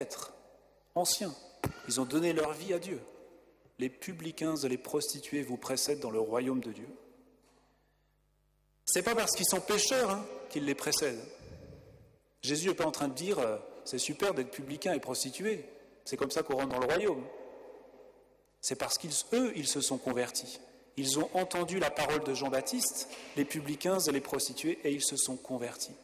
ancêtres, anciens, ils ont donné leur vie à Dieu. Les publicains et les prostituées vous précèdent dans le royaume de Dieu. C'est pas parce qu'ils sont pécheurs qu'ils les précèdent. Jésus n'est pas en train de dire c'est super d'être publicain et prostitué, c'est comme ça qu'on rentre dans le royaume. C'est parce qu'eux, ils se sont convertis. Ils ont entendu la parole de Jean-Baptiste, les publicains et les prostituées, et ils se sont convertis.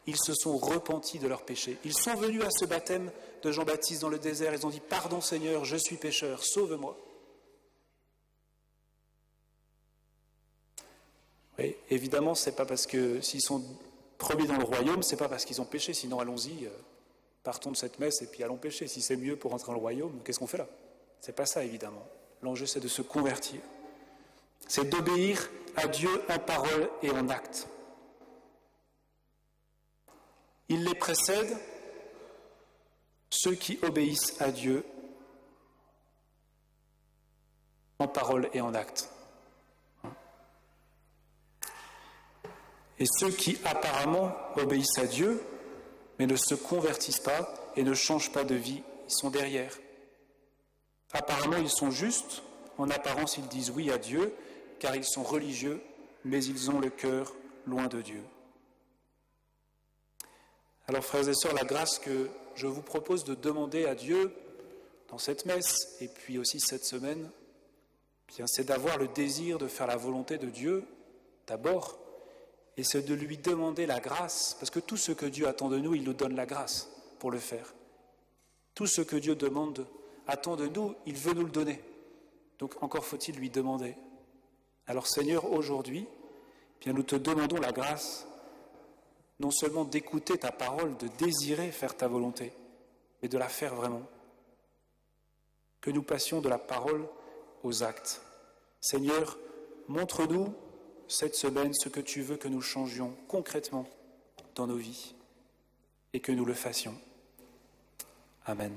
Ils se sont repentis de leurs péchés. Ils sont venus à ce baptême de Jean-Baptiste dans le désert. Ils ont dit « Pardon Seigneur, je suis pécheur, sauve-moi ». Oui, évidemment, c'est pas parce que s'ils sont premiers dans le royaume, c'est pas parce qu'ils ont péché. Sinon, allons-y, partons de cette messe et puis allons pécher. Si c'est mieux pour entrer dans le royaume, qu'est-ce qu'on fait là? C'est pas ça, évidemment. L'enjeu, c'est de se convertir. C'est d'obéir à Dieu en parole et en acte. Il les précède, ceux qui obéissent à Dieu en parole et en acte. Et ceux qui apparemment obéissent à Dieu, mais ne se convertissent pas et ne changent pas de vie, ils sont derrière. Apparemment, ils sont justes, en apparence, ils disent oui à Dieu, car ils sont religieux, mais ils ont le cœur loin de Dieu. Alors, frères et sœurs, la grâce que je vous propose de demander à Dieu dans cette messe, et puis aussi cette semaine, bien, c'est d'avoir le désir de faire la volonté de Dieu, d'abord, et c'est de lui demander la grâce, parce que tout ce que Dieu attend de nous, il nous donne la grâce pour le faire. Tout ce que Dieu attend de nous, il veut nous le donner. Donc encore faut-il lui demander. Alors Seigneur, aujourd'hui, bien nous te demandons la grâce, non seulement d'écouter ta parole, de désirer faire ta volonté, mais de la faire vraiment. Que nous passions de la parole aux actes. Seigneur, montre-nous cette semaine ce que tu veux que nous changions concrètement dans nos vies et que nous le fassions. Amen.